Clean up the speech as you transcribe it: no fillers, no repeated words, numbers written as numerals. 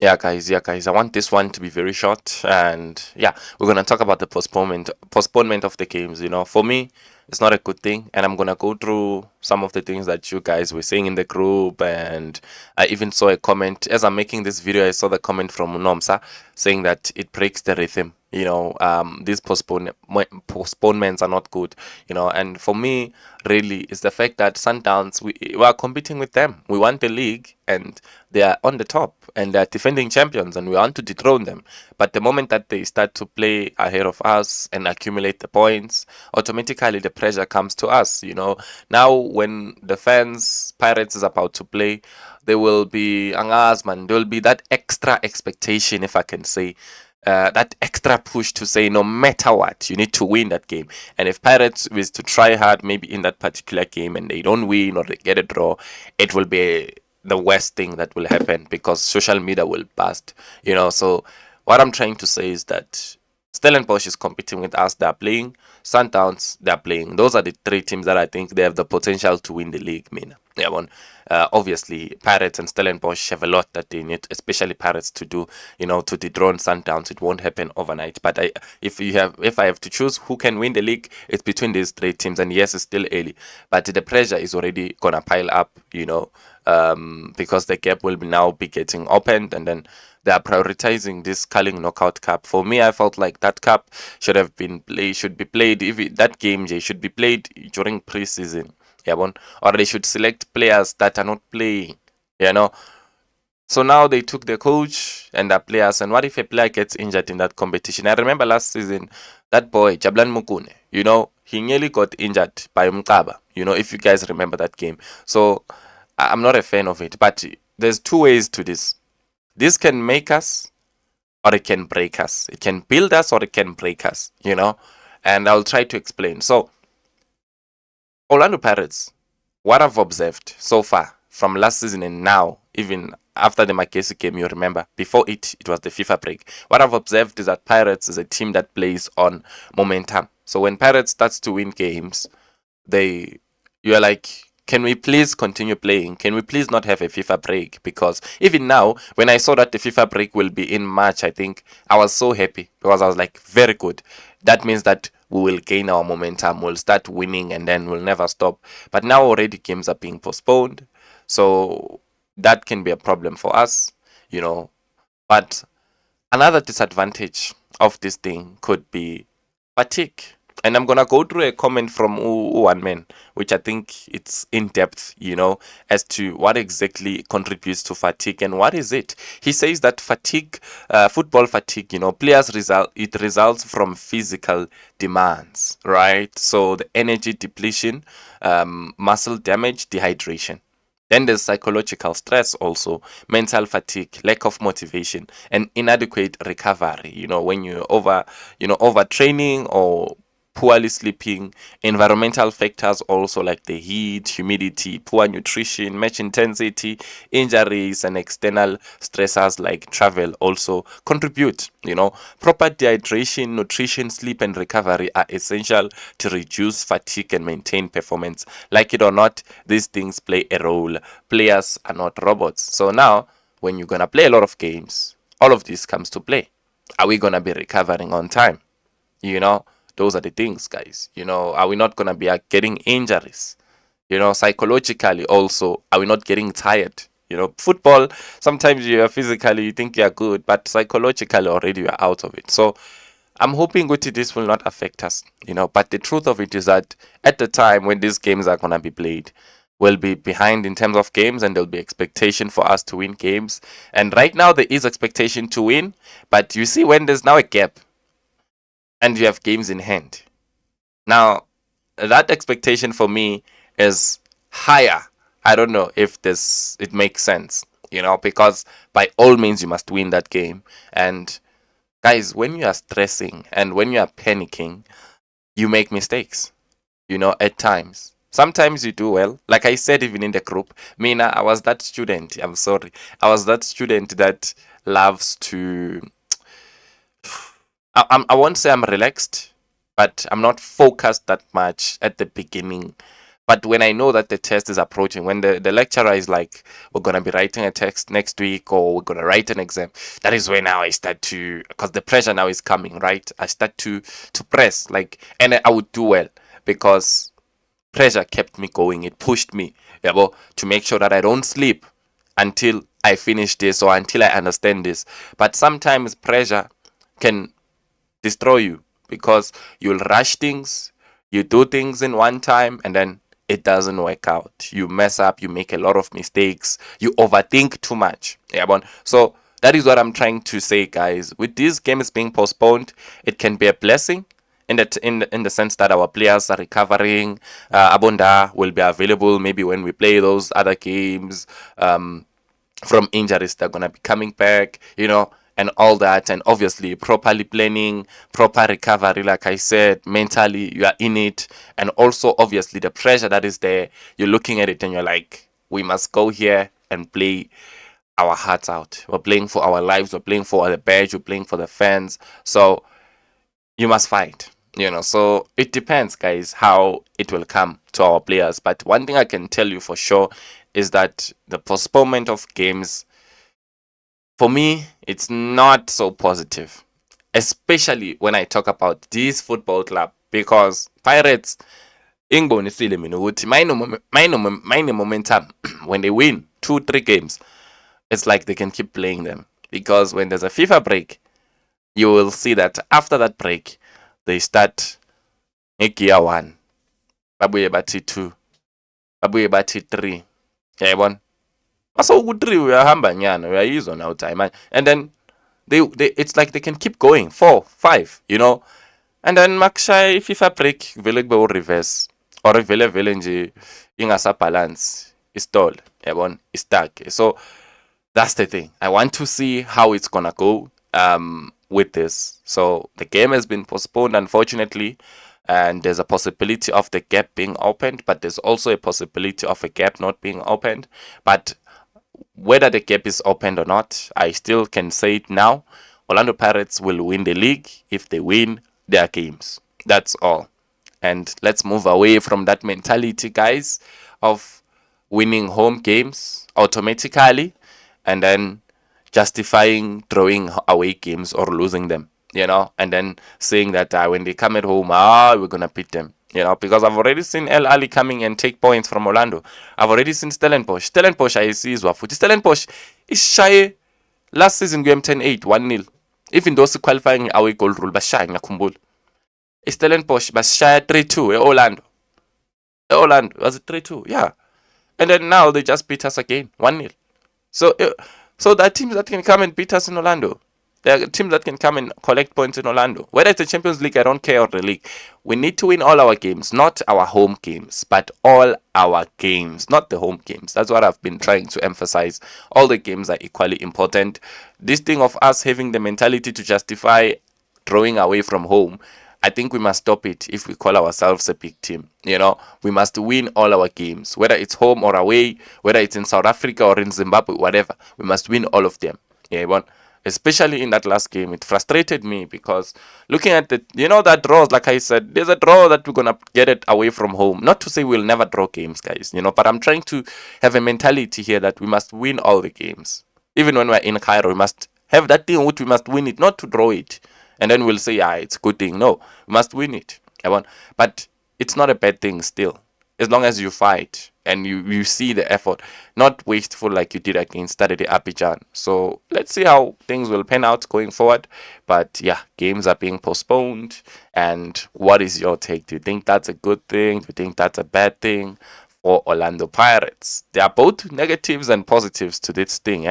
Yeah, guys. I want this one to be very short, and yeah, we're gonna talk about the postponement of the games. For me, it's not a good thing, and I'm gonna go through some of the things that you guys were saying in the group, and I even saw a comment as I'm making this video. I saw the comment from Nomsa saying that it breaks the rhythm. These postponements are not good. And for me, really, it's the fact that Sundowns we are competing with them. We want the league, and they are on the top and they're defending champions and we want to dethrone them. But the moment that they start to play ahead of us and accumulate the points, automatically the pressure comes to us. Now when the fans, Pirates is about to play, there will be angas man, there will be that extra expectation, if I can say. That extra push to say no matter what, you need to win that game. And if Pirates is to try hard, maybe in that particular game, and they don't win or they get a draw, it will be the worst thing that will happen because social media will burst. So what I'm trying to say is that Stellenbosch is competing with us. They're playing. Sundowns, they're playing. Those are the three teams that I think they have the potential to win the league. Yeah, one. Obviously, Pirates and Stellenbosch have a lot that they need, especially Pirates, to do. To dethrone Sundowns. It won't happen overnight. But if I have to choose who can win the league, it's between these three teams. And yes, it's still early, but the pressure is already gonna pile up. Because the gap will now be getting opened, and then they are prioritizing this Carling Knockout Cup. For me, I felt like that cup should be played. If that game should be played during preseason, yeah, or they should select players that are not playing. So now they took the coach and the players, and what if a player gets injured in that competition? I remember last season that boy Jablan Mukune. He nearly got injured by Mkaba. If you guys remember that game. So I'm not a fan of it, but there's two ways to this. This can make us or it can break us. It can build us or it can break us, and I'll try to explain. So, Orlando Pirates, what I've observed so far from last season and now, even after the Makesi game, you remember, before it was the FIFA break. What I've observed is that Pirates is a team that plays on momentum. So when Pirates starts to win games, you are like, can we please continue playing? Can we please not have a FIFA break? Because even now, when I saw that the FIFA break will be in March, I think I was so happy because I was like, very good. That means that we will gain our momentum, we'll start winning, and then we'll never stop. But now already games are being postponed. So that can be a problem for us, But another disadvantage of this thing could be fatigue. And I'm gonna go through a comment from one man, which I think it's in depth, as to what exactly contributes to fatigue and what is it. He says that fatigue, football fatigue, it results from physical demands, right? So the energy depletion, muscle damage, dehydration. Then there's psychological stress also, mental fatigue, lack of motivation, and inadequate recovery. When you're overtraining or poorly sleeping, environmental factors also like the heat, humidity, poor nutrition, match intensity, injuries, and external stressors like travel also contribute. Proper dehydration, nutrition, sleep, and recovery are essential to reduce fatigue and maintain performance. Like it or not, these things play a role. Players are not robots. So now, when you're gonna play a lot of games, all of this comes to play. Are we gonna be recovering on time? Those are the things, guys. Are we not gonna be getting injuries? Psychologically also, are we not getting tired? Football, sometimes you are physically, you think you are good, but psychologically already you are out of it. So I'm hoping this will not affect us, but the truth of it is that at the time when these games are gonna be played, we'll be behind in terms of games and there'll be expectation for us to win games. And right now there is expectation to win, but you see when there's now a gap and you have games in hand. Now, that expectation for me is higher. I don't know if it makes sense, because by all means you must win that game. And guys, when you are stressing and when you are panicking, you make mistakes, at times. Sometimes you do well. Like I said, even in the group, Mina, I was that student. I'm sorry. I was that student that loves to I won't say I'm relaxed, but I'm not focused that much at the beginning. But when I know that the test is approaching, when the lecturer is like, we're going to be writing a text next week or we're going to write an exam, that is when now I start to, because the pressure now is coming, right? I start to press, like, and I would do well because pressure kept me going. It pushed me, yeah, well, to make sure that I don't sleep until I finish this or until I understand this. But sometimes pressure can destroy you because you'll rush things, you do things in one time, and then it doesn't work out. You mess up, you make a lot of mistakes, you overthink too much. Yeah, but so that is what I'm trying to say, guys. With these games being postponed, it can be a blessing in the sense that our players are recovering. Abonda will be available maybe when we play those other games. From injuries that are gonna be coming back, and all that, and obviously properly planning, proper recovery, like I said, mentally you are in it, and also obviously the pressure that is there. You're looking at it and you're like, we must go here and play our hearts out. We're playing for our lives. We're playing for the badge. We're playing for the fans. So you must fight. So it depends, guys, how it will come to our players. But one thing I can tell you for sure is that the postponement of games, for me, it's not so positive, especially when I talk about this football club, because Pirates, ingibonisile mina ukuthi mine momentum when they win 2-3 games, it's like they can keep playing them, because when there's a FIFA break, you will see that after that break they start gear 1, babuye bathi 2, babuye bathi 3, yayibona. So ku-3 uyahamba nyana, uyayizwa now time, and then they it's like they can keep going 4, 5, and then makushaya FIFA break vele kube reverse, or vele nje ingasa balance istall, yabona, istuck. So that's the thing. I want to see how it's gonna go with this. So the game has been postponed, unfortunately, and there's a possibility of the gap being opened, but there's also a possibility of a gap not being opened. But whether the gap is opened or not, I still can say it now. Orlando Pirates will win the league if they win their games. That's all. And let's move away from that mentality, guys, of winning home games automatically and then justifying throwing away games or losing them, and then saying that when they come at home, we're going to beat them. Because I've already seen El Ali coming and take points from Orlando. I've already seen Stellenbosch. Stellenbosch ayisizwa futhi. Stellenbosch ishaye last season game 10-8, 1-0. Even though qualifying away goal rule, bashaye ngiyakhumbula. Stellenbosch bashaya 3-2 Orlando. Orlando was it 3-2? Yeah. And then now they just beat us again, 1-0. So there are teams that can come and beat us in Orlando. There are teams that can come and collect points in Orlando. Whether it's the Champions League, I don't care, or the league. We need to win all our games, not our home games, but all our games, not the home games. That's what I've been trying to emphasize. All the games are equally important. This thing of us having the mentality to justify drawing away from home, I think we must stop it if we call ourselves a big team. We must win all our games, whether it's home or away, whether it's in South Africa or in Zimbabwe, whatever. We must win all of them. Yeah, but especially in that last game, it frustrated me because looking at that draws, like I said, there's a draw that we're gonna get it away from home. Not to say we'll never draw games, guys, but I'm trying to have a mentality here that we must win all the games. Even when we're in Cairo, we must have that thing which we must win it, not to draw it. And then we'll say, it's a good thing. No, we must win it. But it's not a bad thing still. As long as you fight and you see the effort, not wasteful like you did against Saturday Abidjan. So let's see how things will pan out going forward. But yeah, games are being postponed. And what is your take? Do you think that's a good thing? Do you think that's a bad thing for Orlando Pirates? There are both negatives and positives to this thing,